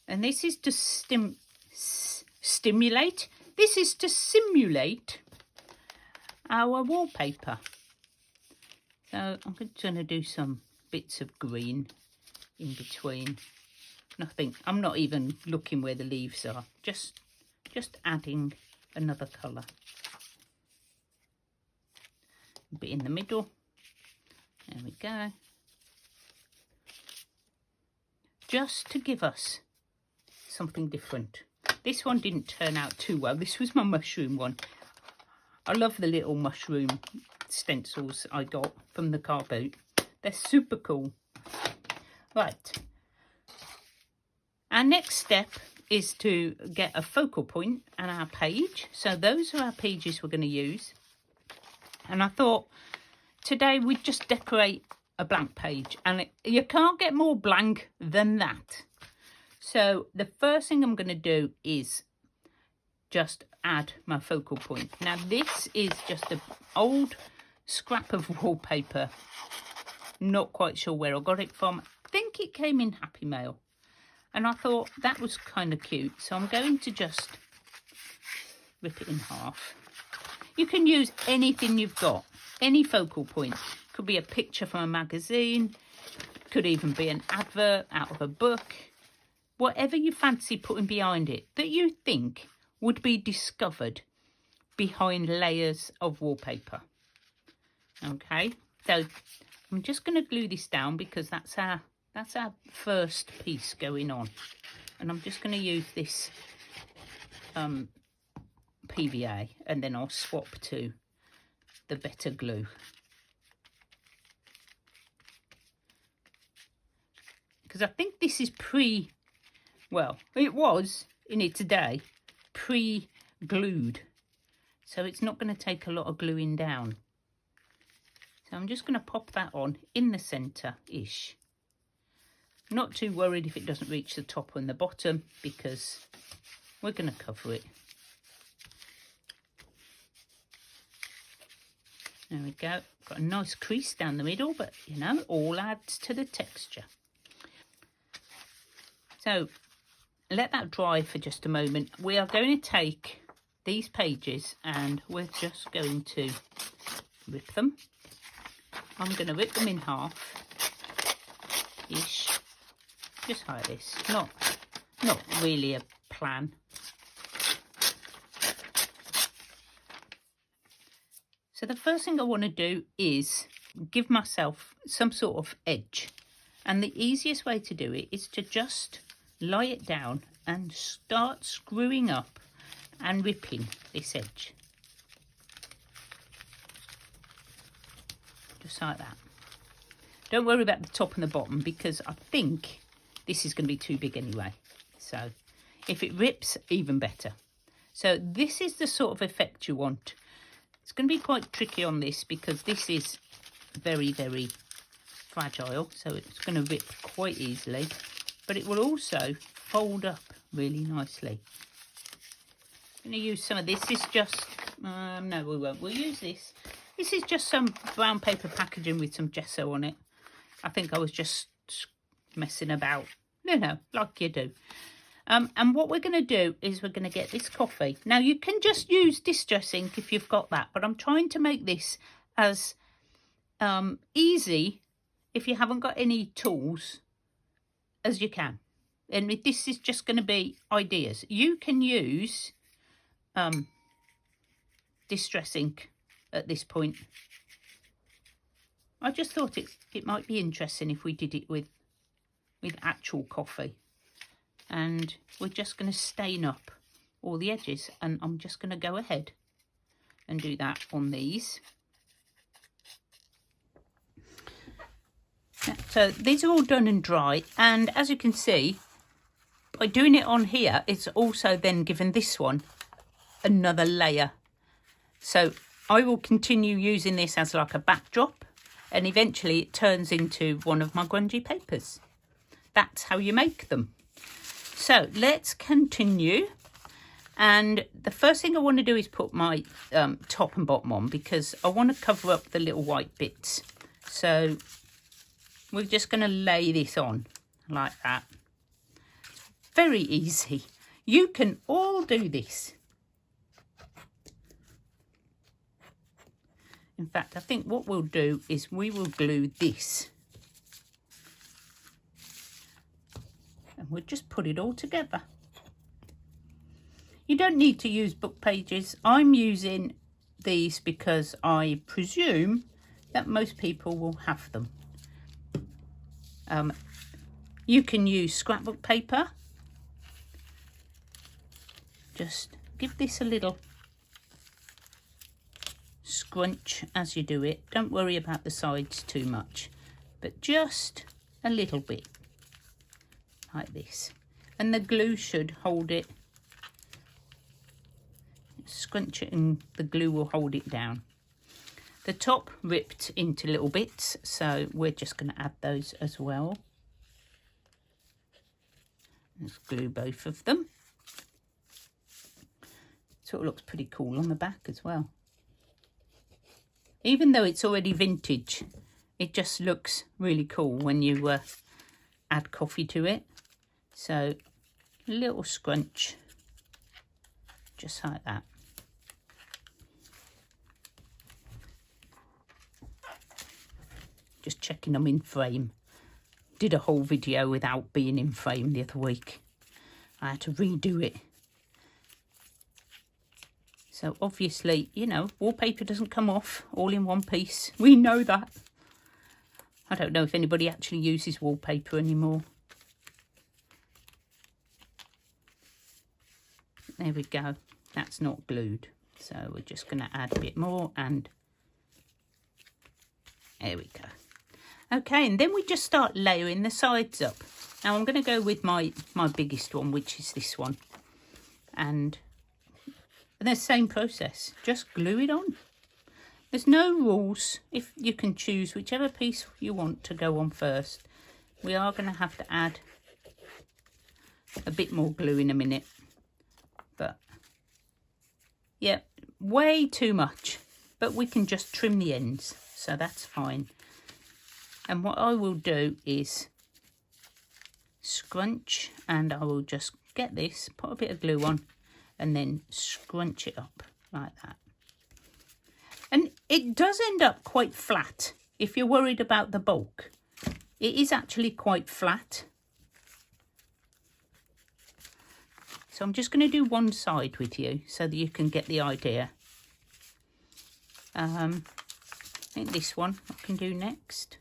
And this is to stimulate. This is to simulate our wallpaper. So I'm just going to do some bits of green in between. Nothing. I'm not even looking where the leaves are. Just adding another colour. A bit in the middle. There we go. Just to give us something different. This one didn't turn out too well. This was my mushroom one. I love the little mushroom stencils I got from the car boot. They're super cool. Right. Our next step is to get a focal point and our page. So those are our pages we're going to use. And I thought today we'd just decorate a blank page. And you can't get more blank than that. So the first thing I'm going to do is just add my focal point. Now this is just an old scrap of wallpaper. Not quite sure where I got it from. I think it came in Happy Mail. And I thought that was kind of cute. So I'm going to just rip it in half. You can use anything you've got. Any focal point. Could be a picture from a magazine. Could even be an advert out of a book. Whatever you fancy putting behind it that you think would be discovered behind layers of wallpaper. Okay, so I'm just going to glue this down because that's our first piece going on. And I'm just going to use this PVA and then I'll swap to the better glue. Because I think this is well, it was in its day pre-glued. So it's not going to take a lot of gluing down. So I'm just going to pop that on in the centre-ish. Not too worried if it doesn't reach the top and the bottom because we're going to cover it. There we go. Got a nice crease down the middle, but you know, it all adds to the texture. So let that dry for just a moment. We are going to take these pages and we're just going to rip them. I'm going to rip them in half-ish. Just like this. Not really a plan. So the first thing I want to do is give myself some sort of edge. And the easiest way to do it is to just lie it down and start screwing up and ripping this edge. Just like that. Don't worry about the top and the bottom because I think this is going to be too big anyway. So if it rips, even better. So this is the sort of effect you want. It's going to be quite tricky on this because this is very, very fragile. So it's going to rip quite easily. But it will also fold up really nicely. I'm going to use some of this. This is just, no we won't. We'll use this. This is just some brown paper packaging with some gesso on it. I think I was just messing about, you know, like you do. And what we're going to do is we're going to get this coffee. Now, you can just use distress ink if you've got that, but I'm trying to make this as easy, if you haven't got any tools, as you can. And this is just going to be ideas. You can use distress ink at this point. I just thought it might be interesting if we did it with actual coffee. And we're just going to stain up all the edges, and I'm just going to go ahead and do that on these. So these are all done and dry, and as you can see, by doing it on here, it's also then given this one another layer. So I will continue using this as like a backdrop, and eventually it turns into one of my grungy papers. That's how you make them. So let's continue. And the first thing I want to do is put my top and bottom on because I want to cover up the little white bits. So we're just going to lay this on like that. Very easy. You can all do this. In fact, I think what we'll do is we will glue this. And we'll just put it all together. You don't need to use book pages. I'm using these because I presume that most people will have them. You can use scrapbook paper. Just give this a little scrunch as you do it. Don't worry about the sides too much, but just a little bit like this, and the glue should hold it. Scrunch it and the glue will hold it down. The top ripped into little bits, so we're just going to add those as well. Let's glue both of them. So it looks pretty cool on the back as well. Even though it's already vintage, it just looks really cool when you add coffee to it. So a little scrunch, just like that. Just checking them in frame. Did a whole video without being in frame the other week. I had to redo it. So obviously, you know, wallpaper doesn't come off all in one piece. We know that. I don't know if anybody actually uses wallpaper anymore. There we go. That's not glued. So we're just going to add a bit more, and there we go. Okay, and then we just start layering the sides up. Now I'm going to go with my biggest one, which is this one. And the same process, just glue it on. There's no rules. If you can choose whichever piece you want to go on first. We are going to have to add a bit more glue in a minute. But yeah, way too much. But we can just trim the ends, so that's fine. And what I will do is scrunch, and I will just get this, put a bit of glue on, and then scrunch it up like that. And it does end up quite flat. If you're worried about the bulk, it is actually quite flat. So I'm just going to do one side with you so that you can get the idea. I think this one I can do next.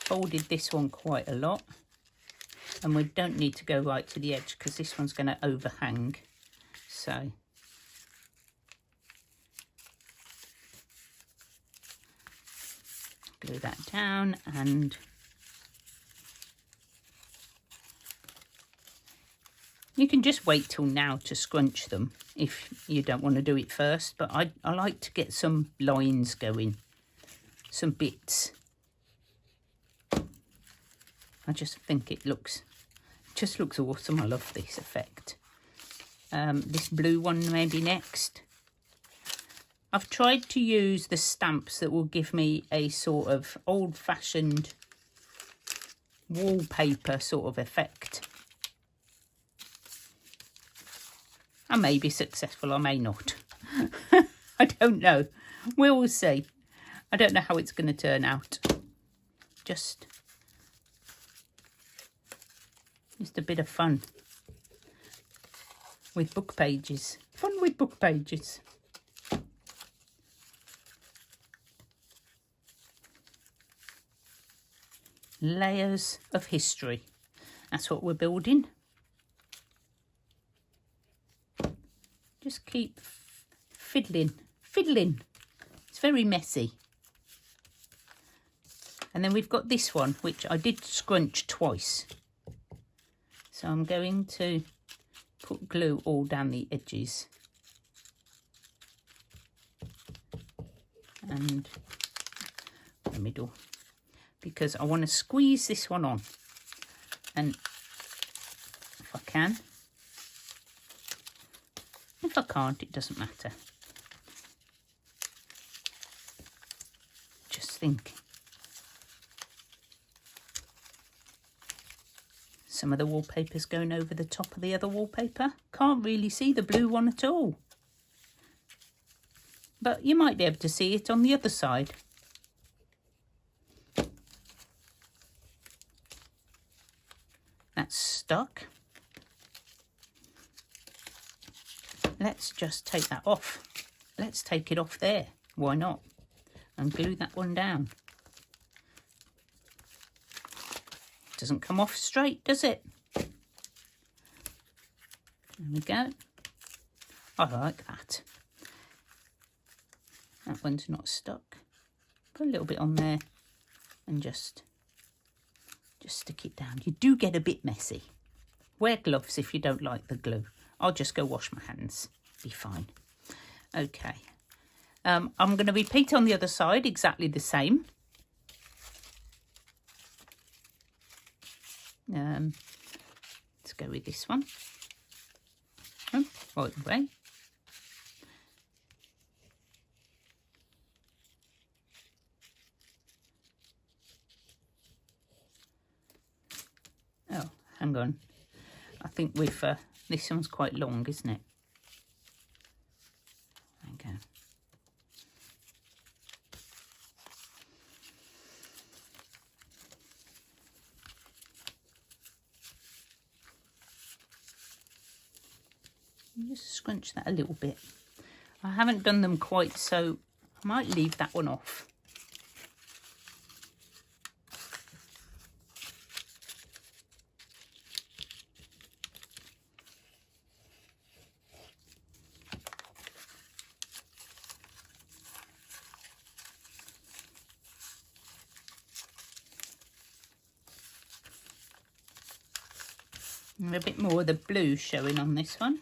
Folded this one quite a lot, and we don't need to go right to the edge because this one's going to overhang. So glue that down, and you can just wait till now to scrunch them if you don't want to do it first, but I like to get some lines going, some bits. I just think it just looks awesome. I love this effect. This blue one maybe next. I've tried to use the stamps that will give me a sort of old-fashioned wallpaper sort of effect. I may be successful, I may not. I don't know. We will see. I don't know how it's going to turn out. Just a bit of fun with book pages. Fun with book pages. Layers of history. That's what we're building. Just keep fiddling. It's very messy. And then we've got this one, which I did scrunch twice. So I'm going to put glue all down the edges. And the middle. Because I want to squeeze this one on. And if I can. If I can't, it doesn't matter. Just just think. Some of the wallpaper's going over the top of the other wallpaper. Can't really see the blue one at all. But you might be able to see it on the other side. That's stuck. Let's just take that off. Let's take it off there. Why not? And glue that one down. Doesn't come off straight, does it? There we go. I like that. That one's not stuck. Put a little bit on there and just stick it down. You do get a bit messy. Wear gloves if you don't like the glue. I'll just go wash my hands. Be fine. Okay. I'm going to repeat on the other side exactly the same. Let's go with this one. Oh, right way. Oh, hang on. I think we've this one's quite long, isn't it? There we go. Just scrunch that a little bit. I haven't done them quite, so I might leave that one off. And a bit more of the blue showing on this one.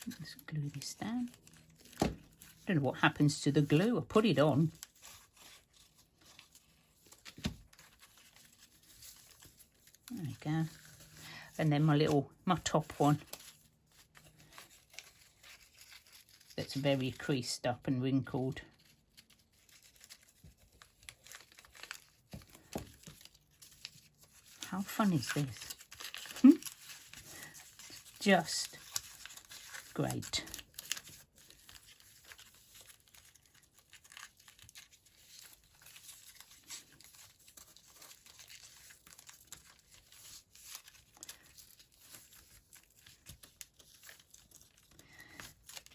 Let's glue this down. I don't know what happens to the glue. I put it on. There we go. And then my top one. That's very creased up and wrinkled. How fun is this? Just great.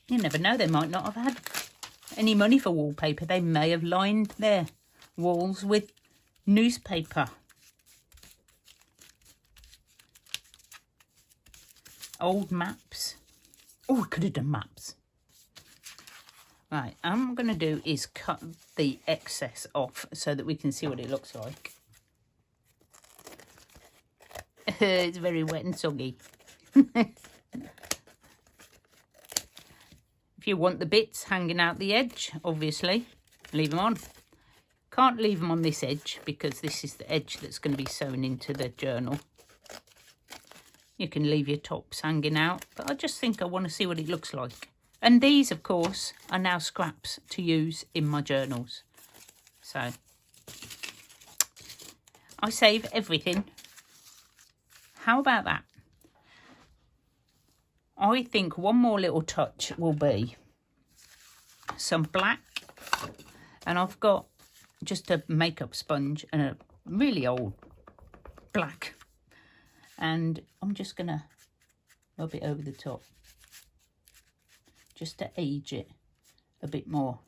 You never know, they might not have had any money for wallpaper. They may have lined their walls with newspaper. Old maps. Oh, we could have done maps. Right, what I'm going to do is cut the excess off so that we can see what it looks like. It's very wet and soggy. If you want the bits hanging out the edge, obviously, leave them on. Can't leave them on this edge because this is the edge that's going to be sewn into the journal. You can leave your tops hanging out, but I just think I want to see what it looks like. And these, of course, are now scraps to use in my journals. So, I save everything. How about that? I think one more little touch will be some black. And I've got just a makeup sponge and a really old black. And I'm just going to rub it over the top. Just to age it a bit more.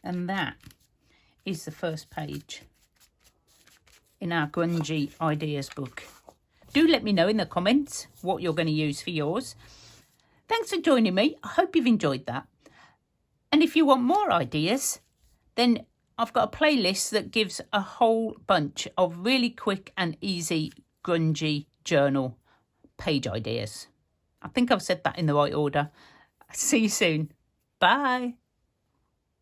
And that is the first page in our Grungy ideas book. Do let me know in the comments what you're going to use for yours. Thanks for joining me. I hope you've enjoyed that. And if you want more ideas, then I've got a playlist that gives a whole bunch of really quick and easy Grungy journal page ideas. I think I've said that in the right order. See you soon. Bye.